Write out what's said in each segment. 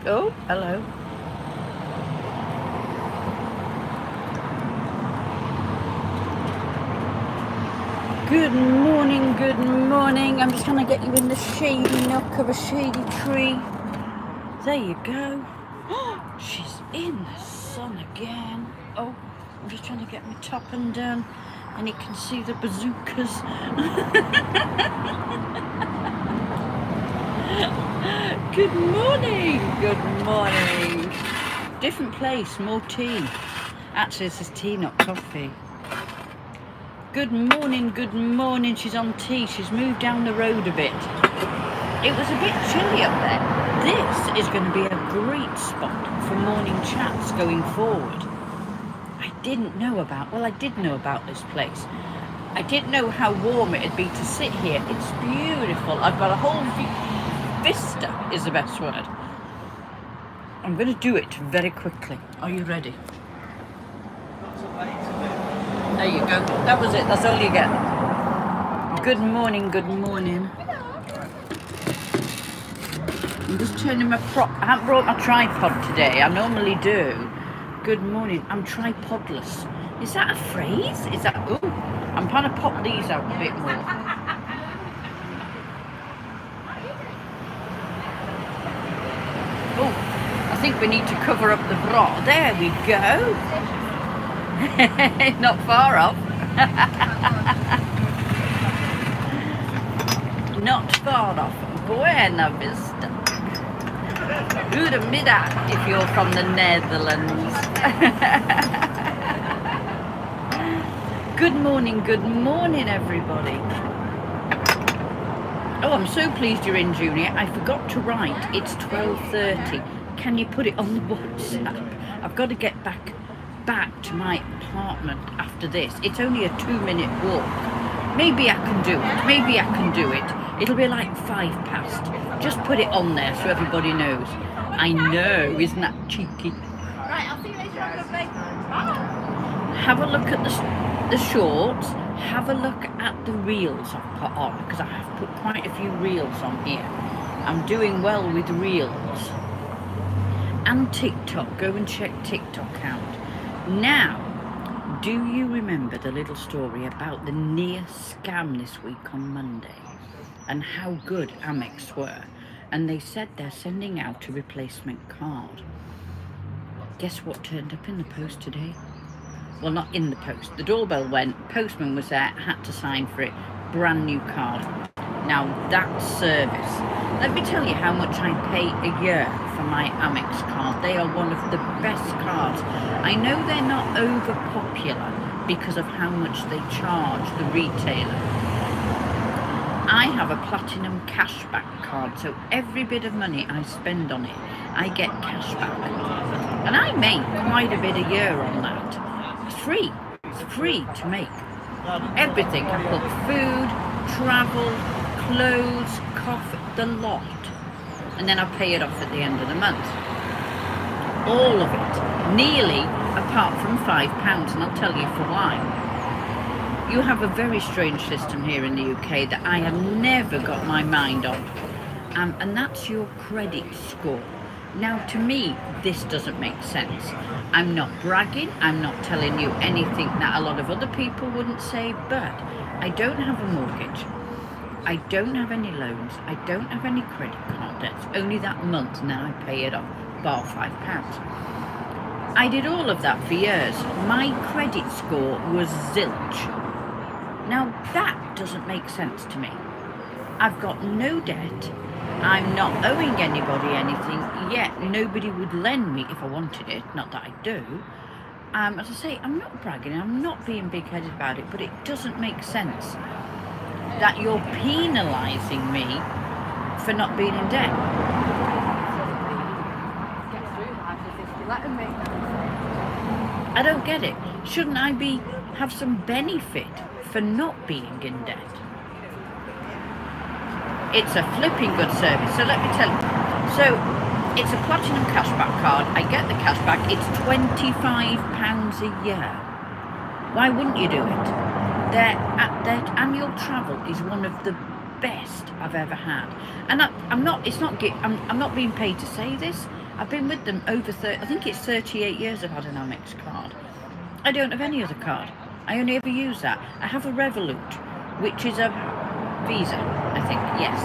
Oh, hello. Good morning, good morning. I'm just trying to get you in the shady nook of a shady tree. There you go. She's in the sun again. Oh, I'm just trying to get my top undone, and you can see the bazookas. Good morning, good morning. Different place, more tea. Actually, this is tea, not coffee. Good morning, good morning. She's on tea. She's moved down the road a bit. It was a bit chilly up there. This is going to be a great spot for morning chats going forward. I did know about this place. I didn't know how warm it'd be to sit here. It's beautiful. I've got a whole vista is the best word. I'm going to do it very quickly. Are you ready? There you go. That was it. That's all you get. Good morning, good morning. I'm just turning my prop. I haven't brought my tripod today. I normally do. Good morning. I'm tripodless. Is that a phrase? Is that... Oh, I'm trying to pop these out a bit more. Oh, I think we need to cover up the bra. There we go. Not far off. Not far off. Buena Vista. Goedemiddag if you're from the Netherlands. Good morning everybody. Oh, I'm so pleased you're in, Junior. I forgot to write. It's 12:30. Can you put it on the WhatsApp? I've got to get back to my apartment after this. It's only a 2-minute walk. Maybe I can do it. It'll be like 5 past. Just put it on there so everybody knows. I know, isn't that cheeky? Right, I'll see you later on. Bye. Have a look at the shorts. Have a look at the reels I've put on, because I have put quite a few reels on here. I'm doing well with reels. And TikTok. Go and check TikTok out. Now, do you remember the little story about the near scam this week on Monday? And how good Amex were? And they said they're sending out a replacement card. Guess what turned up in the post today? Well, not in the post. The doorbell went, postman was there, had to sign for it. Brand new card. Now that's service. Let me tell you how much I pay a year for my Amex card. They are one of the best cards. I know they're not over popular because of how much they charge the retailer. I have a platinum cashback card, so every bit of money I spend on it, I get cashback. And I make quite a bit a year on that. It's free. It's free to make. Everything. I put food, travel, clothes, coffee, the lot. And then I pay it off at the end of the month. All of it. Nearly, apart from £5, and I'll tell you for why. You have a very strange system here in the UK that I have never got my mind on. And that's your credit score. Now, to me, this doesn't make sense. I'm not bragging. I'm not telling you anything that a lot of other people wouldn't say, but I don't have a mortgage. I don't have any loans. I don't have any credit card debts. Only that month, and then I pay it off, bar £5. I did all of that for years. My credit score was zilch. Now, that doesn't make sense to me. I've got no debt. I'm not owing anybody anything, yet nobody would lend me if I wanted it, not that I do. As I say, I'm not bragging, I'm not being big-headed about it, but it doesn't make sense that you're penalising me for not being in debt. I don't get it. Shouldn't I have some benefit for not being in debt? It's a flipping good service. So let me tell you. So it's a platinum cashback card. I get the cashback. It's £25 a year. Why wouldn't you do it? Their annual travel is one of the best I've ever had. And I'm not being paid to say this. I've been with them over 30, I think it's 38 years I've had an Amex card. I don't have any other card. I only ever use that. I have a Revolut, which is a Visa, I think, yes.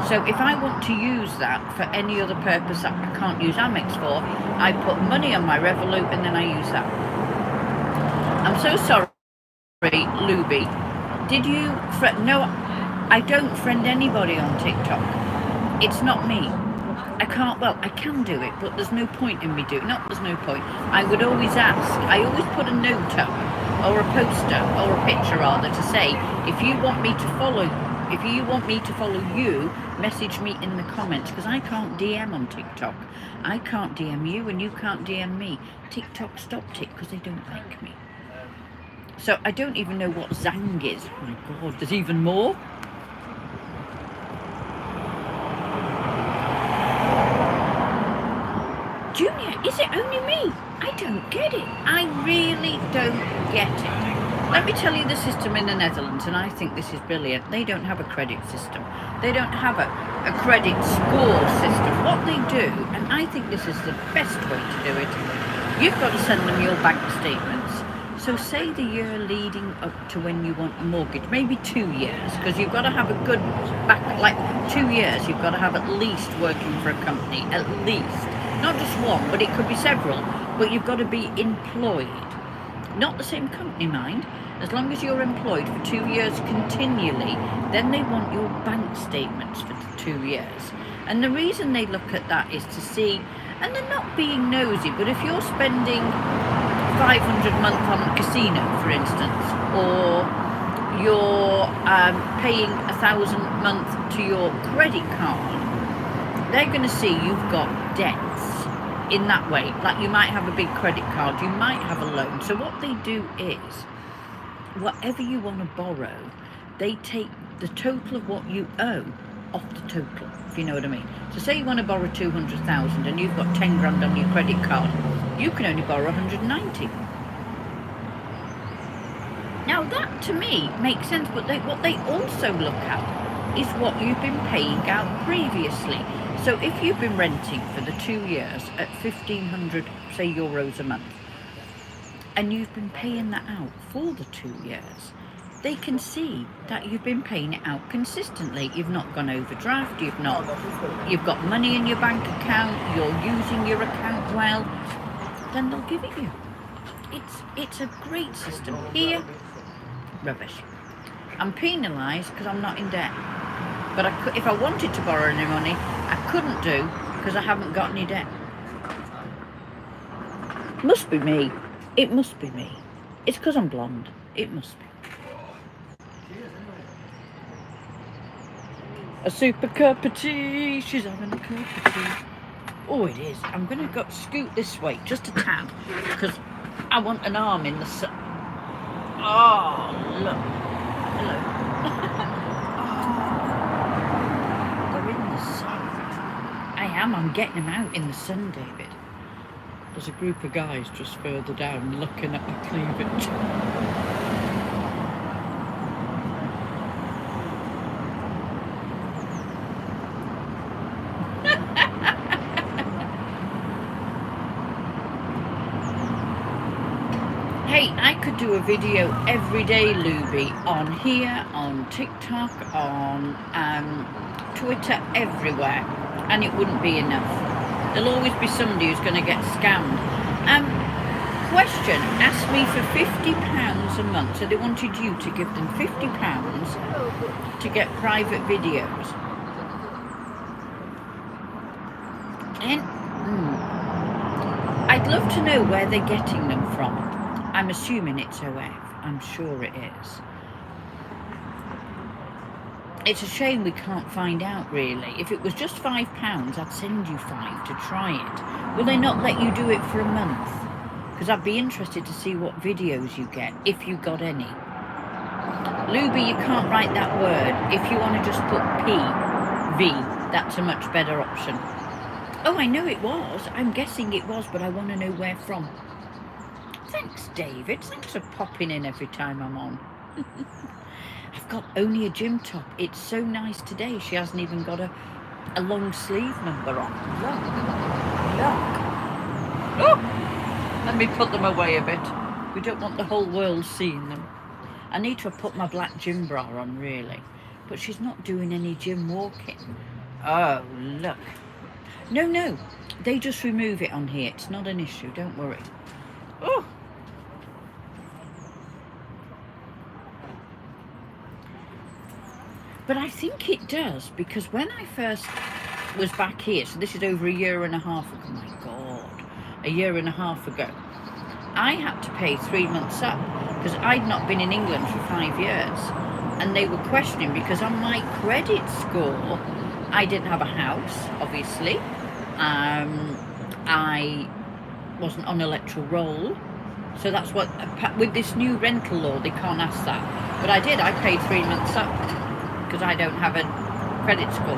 So if I want to use that for any other purpose that I can't use Amex for, I put money on my Revolut and then I use that. I'm so sorry, Luby. Did you... No, I don't friend anybody on TikTok. It's not me. I can't, well, I can do it, but there's no point in me doing it. Not there's no point. I would always ask. I always put a note up, or a poster, or a picture rather, to say, if you want me to follow you, message me in the comments, because I can't DM on TikTok. I can't DM you, and you can't DM me. TikTok stopped it because they don't like me. So I don't even know what Zang is. Oh my God, there's even more. Junior, is it only me? I don't get it. I really don't get it. Let me tell you the system in the Netherlands, and I think this is brilliant. They don't have a credit system. They don't have a credit score system. What they do, and I think this is the best way to do it, you've got to send them your bank statements. So say the year leading up to when you want a mortgage, maybe 2 years, because you've got to have a good back, like 2 years, you've got to have at least working for a company, at least. Not just one, but it could be several, but you've got to be employed. Not the same company, mind. As long as you're employed for 2 years continually, then they want your bank statements for 2 years. And the reason they look at that is to see, and they're not being nosy, but if you're spending 500 a month on a casino, for instance, or you're paying 1,000 a month to your credit card, they're going to see you've got debts in that way. Like you might have a big credit card, you might have a loan. So what they do is, whatever you want to borrow, they take the total of what you owe off the total, if you know what I mean. So say you want to borrow 200,000 and you've got 10 grand on your credit card, you can only borrow 190. Now that to me makes sense, but what they also look at is what you've been paying out previously. So if you've been renting for the 2 years at 1,500, say, euros a month, and you've been paying that out for the 2 years, they can see that you've been paying it out consistently. You've not gone overdraft, you've got money in your bank account, you're using your account well, then they'll give it you. It's a great system. Here, rubbish. I'm penalised because I'm not in debt. But if I wanted to borrow any money, I couldn't do because I haven't got any debt. Must be me. It must be me. It's because I'm blonde. It must be. A super cup of tea. She's having a cup of tea. Oh, it is. I'm going to scoot this way just a tad because I want an arm in the sun. Oh, look. Hello. I'm getting them out in the sun, David. There's a group of guys just further down looking at my cleavage. Hey, I could do a video every day, Luby, on here, on TikTok, on Twitter, everywhere. And it wouldn't be enough. There'll always be somebody who's going to get scammed. Question, asked me for £50 a month. So they wanted you to give them £50 to get private videos. And I'd love to know where they're getting them from. I'm assuming it's OF. I'm sure it is. It's a shame we can't find out, really. If it was just £5, I'd send you 5 to try it. Will they not let you do it for a month? Because I'd be interested to see what videos you get, if you got any. Luby, you can't write that word. If you want to just put P-V, that's a much better option. Oh, I know it was. I'm guessing it was, but I want to know where from. Thanks, David. Thanks for popping in every time I'm on. I've got only a gym top. It's so nice today. She hasn't even got a long sleeve number on. Look. me put them away a bit. We don't want the whole world seeing them. I need to have put my black gym bra on, really. But she's not doing any gym walking. Oh, look. No. They just remove it on here. It's not an issue. Don't worry. Oh. But I think it does, because when I first was back here, so this is over a year and a half ago. Oh my God. A year and a half ago. I had to pay 3 months up because I'd not been in England for 5 years. And they were questioning because on my credit score, I didn't have a house, obviously. I wasn't on electoral roll. So that's what, with this new rental law, they can't ask that. But I did, I paid 3 months up because I don't have a credit score.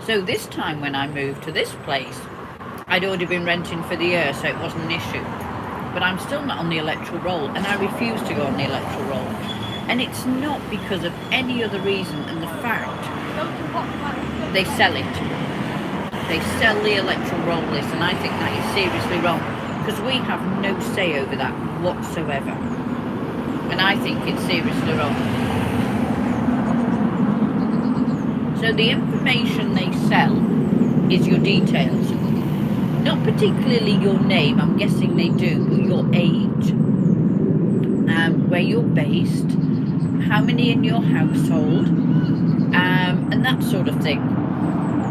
So this time when I moved to this place, I'd already been renting for the year, so it wasn't an issue. But I'm still not on the electoral roll, and I refuse to go on the electoral roll. And it's not because of any other reason than the fact they sell it. They sell the electoral roll list, and I think that is seriously wrong, because we have no say over that whatsoever. And I think it's seriously wrong. So the information they sell is your details. Not particularly your name, I'm guessing they do, but your age, where you're based, how many in your household, and that sort of thing.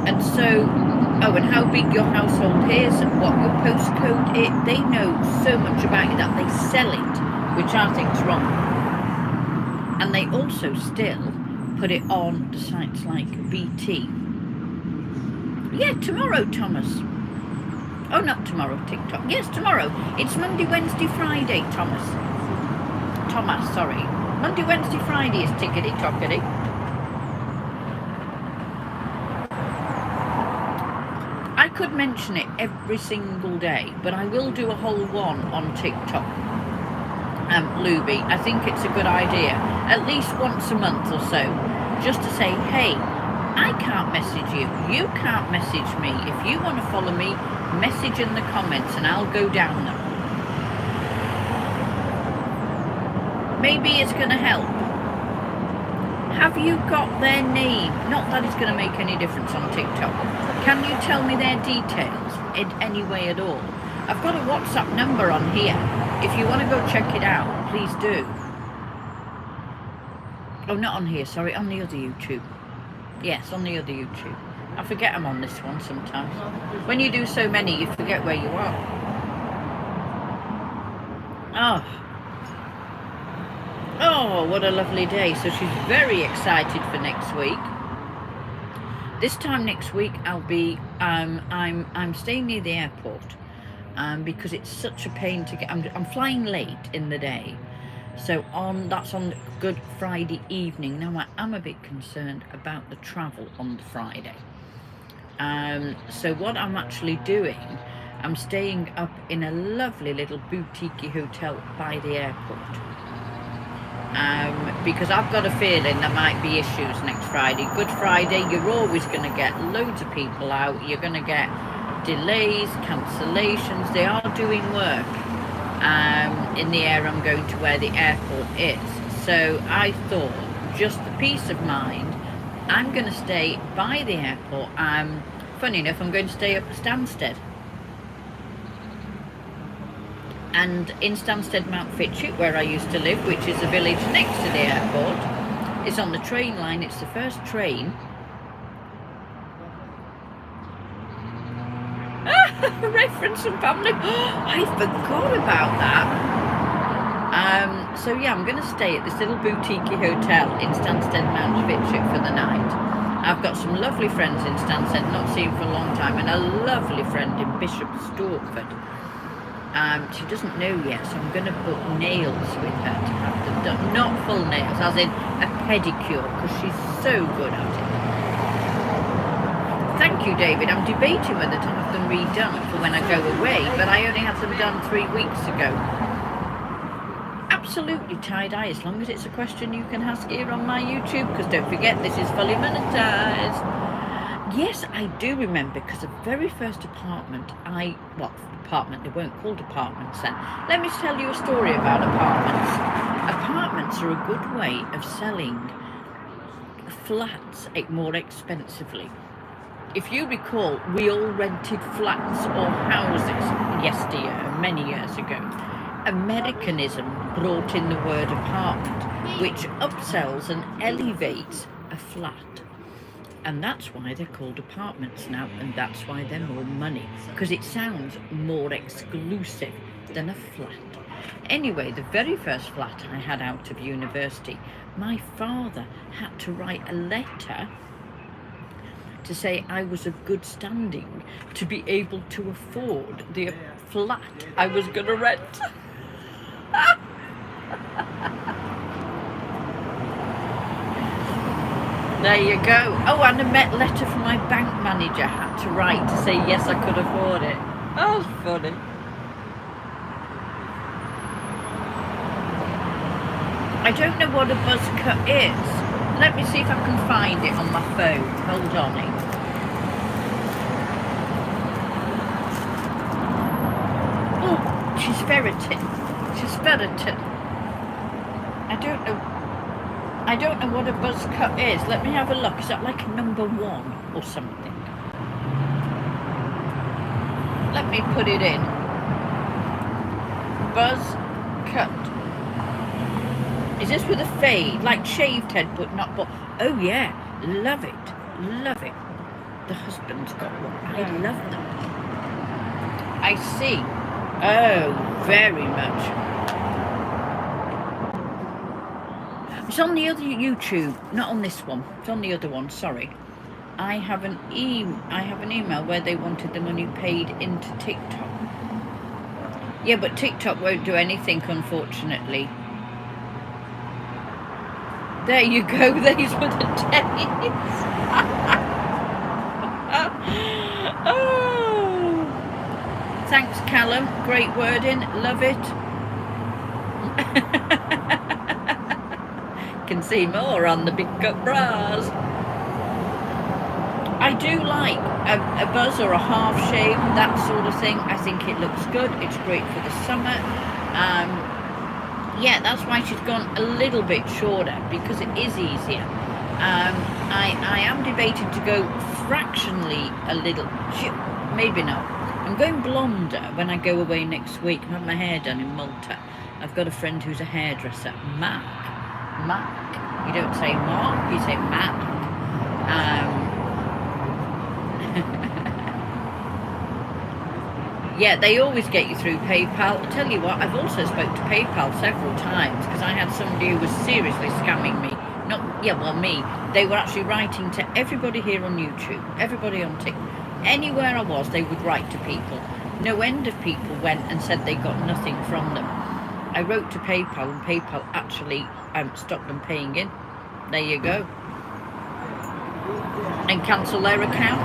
And so, and how big your household is, and what your postcode is. They know so much about you that they sell it, which I think is wrong. And they also still put it on the sites like BT. Yeah, tomorrow, Thomas. Oh, not tomorrow, TikTok. Yes, tomorrow. It's Monday, Wednesday, Friday, Thomas, sorry. Monday, Wednesday, Friday is tickety-tockety. I could mention it every single day, but I will do a whole one on TikTok. Luby, I think it's a good idea. At least once a month or so, just to say, hey, I can't message you. You can't message me. If you want to follow me, message in the comments and I'll go down them. Maybe it's going to help. Have you got their name? Not that it's going to make any difference on TikTok. Can you tell me their details in any way at all? I've got a WhatsApp number on here. If you want to go check it out, please do. Oh, not on here, sorry, on the other YouTube. Yes, on the other YouTube. I forget I'm on this one sometimes. When you do so many, you forget where you are. Oh, what a lovely day. So she's very excited for next week. This time next week, I'll be, I'm staying near the airport because it's such a pain to get, I'm flying late in the day. So that's on Good Friday evening. Now I am a bit concerned about the travel on the Friday. So what I'm actually doing, I'm staying up in a lovely little boutique hotel by the airport. Because I've got a feeling there might be issues next Friday. Good Friday, you're always going to get loads of people out. You're going to get delays, cancellations. They are doing work in the area I'm going to, where the airport is. So I thought, just for peace of mind, I'm going to stay by the airport. Funny enough, I'm going to stay up at Stansted. And in Stansted Mount Fitchett, where I used to live, which is a village next to the airport, it's on the train line. It's the first train. Reference and family. I forgot about that. So yeah, I'm going to stay at this little boutique hotel in Stansted Mount Fitchett for the night. I've got some lovely friends in Stansted, not seen for a long time, and a lovely friend in Bishop Stortford. She doesn't know yet, so I'm going to book nails with her to have them done. Not full nails, as in a pedicure, because she's so good at it. Thank you, David. I'm debating whether to have them redone for when I go away, but I only had them done 3 weeks ago. Absolutely tie-dye, as long as it's a question you can ask here on my YouTube, because don't forget, this is fully monetized. Yes, I do remember, because the very first apartment apartment, they weren't called apartments then. Let me tell you a story about apartments. Apartments are a good way of selling flats more expensively. If you recall, we all rented flats or houses yesteryear, many years ago. Americanism brought in the word apartment, which upsells and elevates a flat. And that's why they're called apartments now, and that's why they're more money, because it sounds more exclusive than a flat. Anyway, the very first flat I had out of university, my father had to write a letter to say I was of good standing to be able to afford the flat I was going to rent. There you go. Oh, and a letter from my bank manager had to write to say yes, I could afford it. Oh, that's funny. I don't know what a buzz cut is. Let me see if I can find it on my phone. Hold on. Oh, she's ferreting. She's ferreting. I don't know what a buzz cut is. Let me have a look. Is that like a number 1 or something? Let me put it in. Buzz cut. Is this with a fade? Like shaved head, but not... Oh, yeah. Love it. Love it. The husband's got one. I love them. I see. Oh, very much. It's on the other YouTube, not on this one. It's on the other one, sorry. I have an email where they wanted the money paid into TikTok. Yeah, but TikTok won't do anything, unfortunately. There you go, these were the days. Oh. Thanks, Callum. Great wording. Love it. Can see more on the Big Cut Bras. I do like a buzz or a half shave, that sort of thing. I think it looks good. It's great for the summer. Yeah, that's why she's gone a little bit shorter, because it is easier. I am debating to go fractionally a little, maybe not. I'm going blonder when I go away next week. I have my hair done in Malta. I've got a friend who's a hairdresser, Mark. You don't say Mark, you say Mark. Yeah, they always get you through PayPal. I'll tell you what, I've also spoke to PayPal several times, because I had somebody who was seriously scamming me. Me. They were actually writing to everybody here on YouTube, everybody on TikTok. Anywhere I was, they would write to people. No end of people went and said they got nothing from them. I wrote to PayPal, and PayPal actually stopped them paying in. There you go. And cancel their account.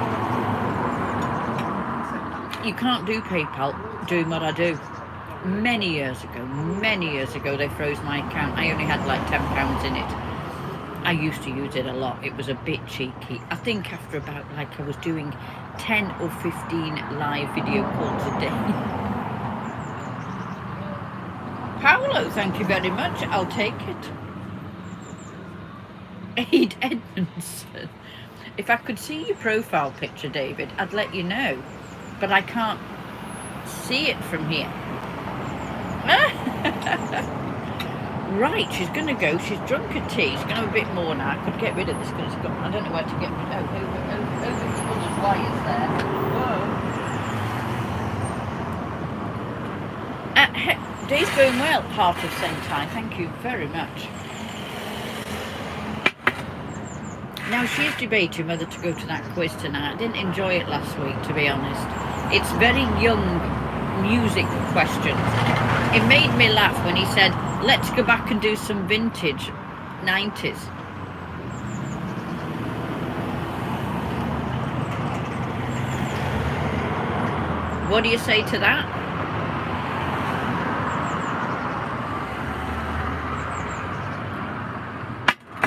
You can't do PayPal doing what I do. Many years ago, they froze my account. I only had like £10 in it. I used to use it a lot. It was a bit cheeky. I think after about, like, I was doing 10 or 15 live video calls a day. Paolo, thank you very much. I'll take it. Aid Edmondson. If I could see your profile picture, David, I'd let you know. But I can't see it from here. Right, she's going to go. She's drunk a tea. She's going to have a bit more now. I could get rid of this because it's got... I don't know where to get rid of... over the other wires there. Whoa. Day's going well, Heart of Sentai. Thank you very much. Now, she's debating whether to go to that quiz tonight. I didn't enjoy it last week, to be honest. It's very young music questions. It made me laugh when he said, let's go back and do some vintage 90s. What do you say to that?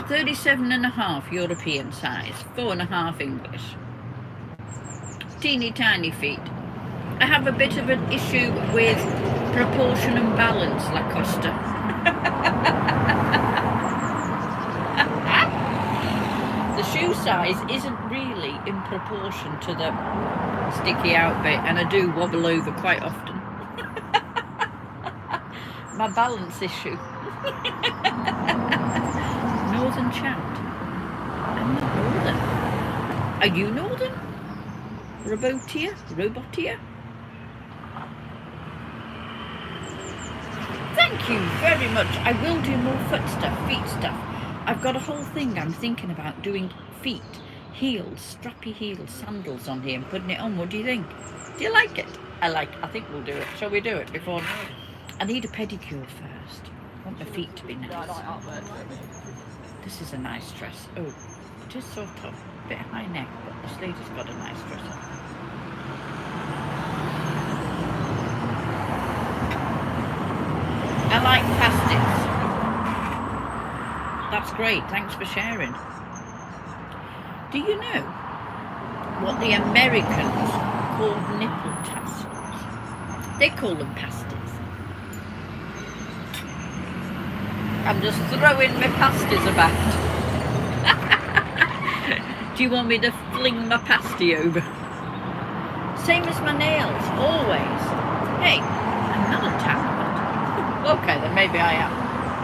.37.5 European size, 4.5 English. teeny tiny feet. I have a bit of an issue with proportion and balance, Lacosta. The shoe size isn't really in proportion to the sticky out bit, and I do wobble over quite often. My balance issue. Northern chant. I'm not northern. Are you northern? Robotia? Thank you very much. I will do more feet stuff. I've got a whole thing I'm thinking about doing feet, heels, strappy heels, sandals on here and putting it on. What do you think? Do you like it? I think we'll do it. Shall we do it before? I need a pedicure first. I want my feet to be nice. This is a nice dress. Oh, it is sort of a bit high neck, but this lady's got a nice dress on. I like pasties. That's great. Thanks for sharing. Do you know what the Americans call nipple tassels? They call them pasties. I'm just throwing my pasties about. Do you want me to fling my pasty over? Same as my nails, always. Hey, I'm not a tan. Okay, then maybe I am.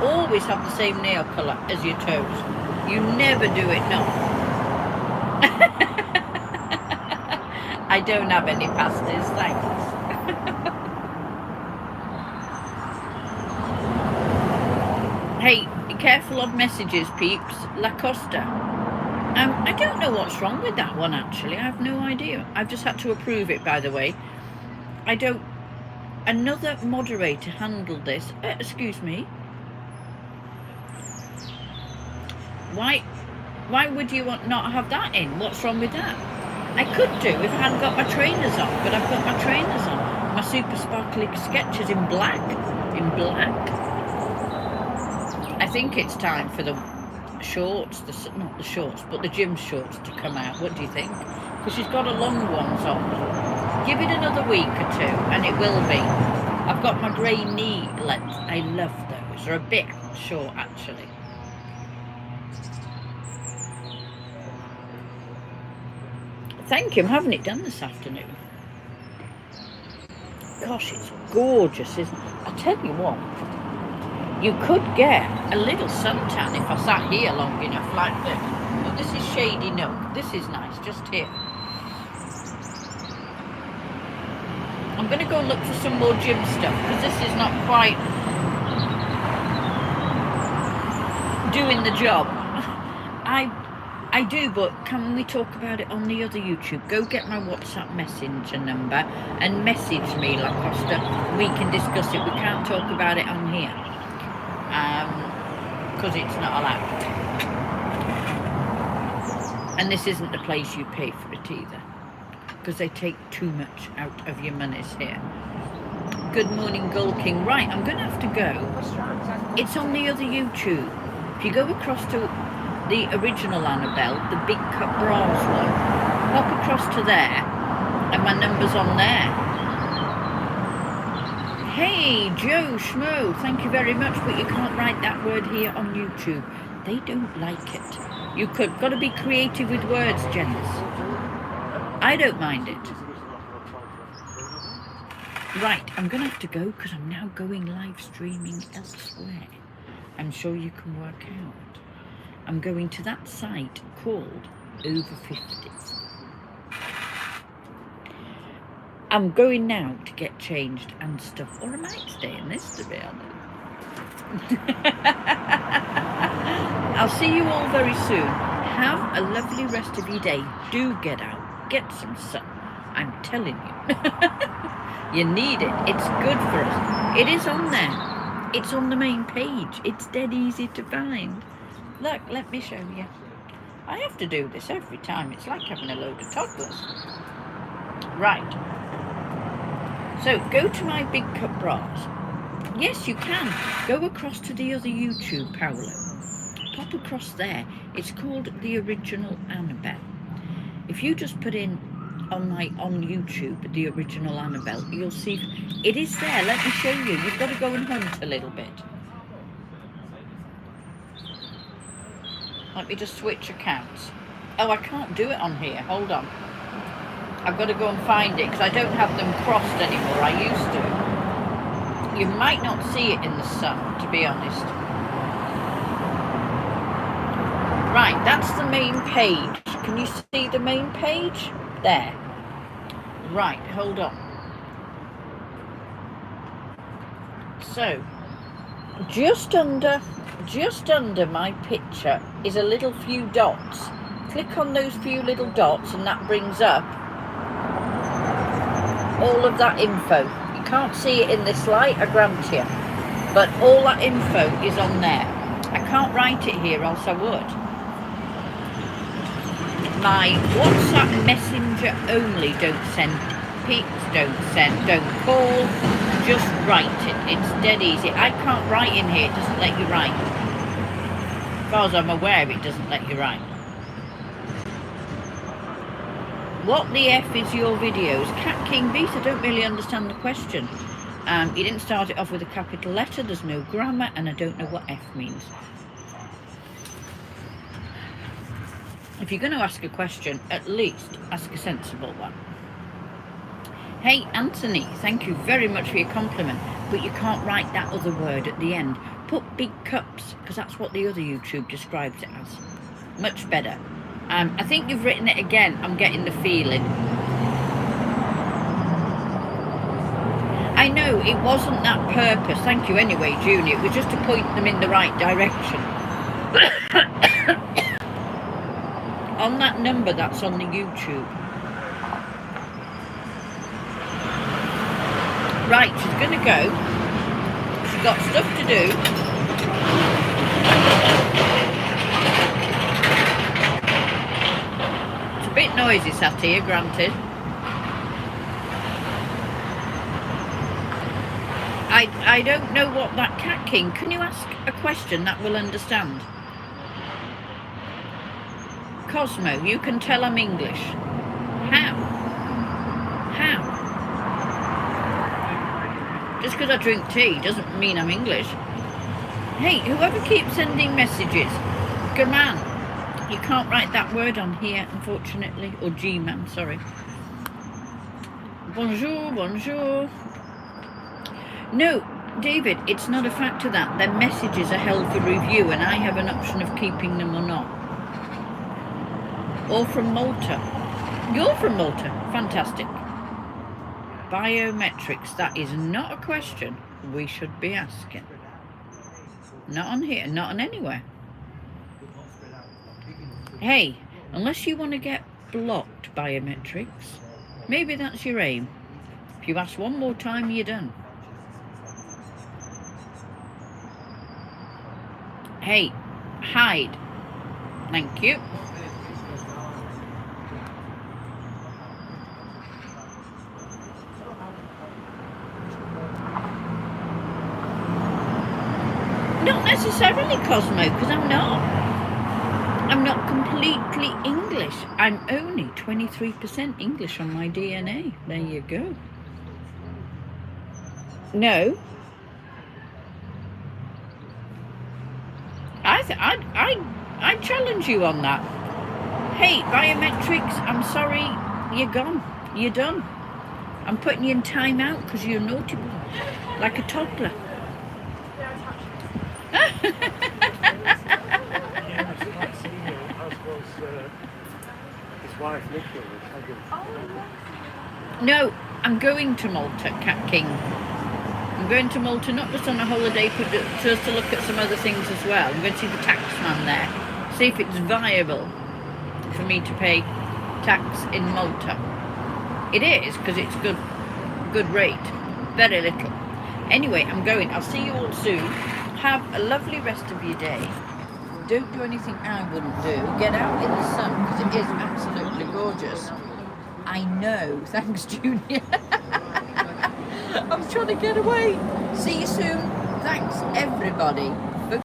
Always have the same nail colour as your toes. You never do it, no. I don't have any pasties, thanks. Hey, be careful of messages, peeps. Lacosta. I don't know what's wrong with that one, actually. I have no idea. I've just had to approve it, by the way. Another moderator handled this. Excuse me. Why would you not have that in? What's wrong with that? I could do if I hadn't got my trainers on, but I've got my trainers on. My super sparkly Skechers in black. I think it's time for the shorts, not the shorts, but the gym shorts to come out. What do you think? Because she's got her long ones on. Give it another week or two and it will be. I've got my grey knee length. I love those. They're a bit short actually. Thank you. I'm having it done this afternoon. Gosh, it's gorgeous, isn't it? I'll tell you what. You could get a little suntan if I sat here long enough like this. But this is Shady Nook. This is nice, just here. I'm going to go look for some more gym stuff because this is not quite doing the job. I do, but can we talk about it on the other YouTube? Go get my WhatsApp messenger number and message me, Lacosta. We can discuss it. We can't talk about it on here because it's not allowed. And this isn't the place you pay for it either, because they take too much out of your monies here. Good morning, Gold King. Right, I'm going to have to go. It's on the other YouTube. If you go across to the original Annabelle, the big cut bras one, hop across to there, and my number's on there. Hey, Joe Schmo, thank you very much, but you can't write that word here on YouTube. They don't like it. You could, got to be creative with words, gents. I don't mind it. Right, I'm going to have to go because I'm now going live streaming elsewhere. I'm sure you can work out. I'm going to that site called Over 50s. I'm going now to get changed and stuff, or I might stay in this, to be honest. I'll see you all very soon. Have a lovely rest of your day. Do get out. Get some sun. I'm telling you. You need it. It's good for us. It is on there. It's on the main page. It's dead easy to find. Look, let me show you. I have to do this every time. It's like having a load of toddlers. Right. So, go to my big cut bras. Yes, you can. Go across to the other YouTube, Paolo. Pop across there. It's called The Original Annabelle. If you just put in on YouTube, the original Annabelle, you'll see it is there. Let me show you. You've got to go and hunt a little bit. Let me just switch accounts. Oh, I can't do it on here. Hold on. I've got to go and find it because I don't have them crossed anymore. I used to. You might not see it in the sun, to be honest. Right, that's the main page. Can you see the main page? There. Right, hold on. So, just under my picture is a little few dots. Click on those few little dots and that brings up all of that info. You can't see it in this light, I grant you, but all that info is on there. I can't write it here, else I would. My WhatsApp messenger only, don't send pics, don't call, just write it. It's dead easy. I can't write in here, it doesn't let you write. As far as I'm aware, it doesn't let you write. What the F is your videos? Cat King Beat, I don't really understand the question. You didn't start it off with a capital letter, there's no grammar, and I don't know what F means. If you're going to ask a question, at least ask a sensible one. Hey, Anthony, thank you very much for your compliment, but you can't write that other word at the end. Put big cups, because that's what the other YouTube describes it as. Much better. I think you've written it again. I'm getting the feeling. I know, it wasn't that purpose. Thank you anyway, Junior. It was just to point them in the right direction. On that number that's on the YouTube. Right, she's going to go. She's got stuff to do. It's a bit noisy sat here, granted. I don't know what that Cat King. Can you ask a question that we'll understand? Cosmo, you can tell I'm English. How? How? Just because I drink tea doesn't mean I'm English. Hey, whoever keeps sending messages, good man, you can't write that word on here, unfortunately. Or G-man, sorry. Bonjour, bonjour. No, David, it's not a factor that their messages are held for review and I have an option of keeping them or not. Or from Malta. You're from Malta. Fantastic. Biometrics. That is not a question we should be asking. Not on here. Not on anywhere. Hey, unless you want to get blocked biometrics, maybe that's your aim. If you ask one more time, you're done. Hey, hide. Thank you. Not necessarily, Cosmo, because I'm not. I'm not completely English. I'm only 23% English on my DNA. There you go. No. I challenge you on that. Hey, biometrics, I'm sorry, you're gone. You're done. I'm putting you in time out because you're naughty boy, like a toddler. No, I'm going to Malta, Cat King. I'm going to Malta not just on a holiday, but just to look at some other things as well. I'm going to see the tax man there, see if it's viable for me to pay tax in Malta. It is, because it's good rate, very little. Anyway, I'm going. I'll see you all soon. Have a lovely rest of your day. Don't do anything I wouldn't do. Get out in the sun, because it is absolutely gorgeous. I know. Thanks, Junior. I'm trying to get away. See you soon. Thanks, everybody.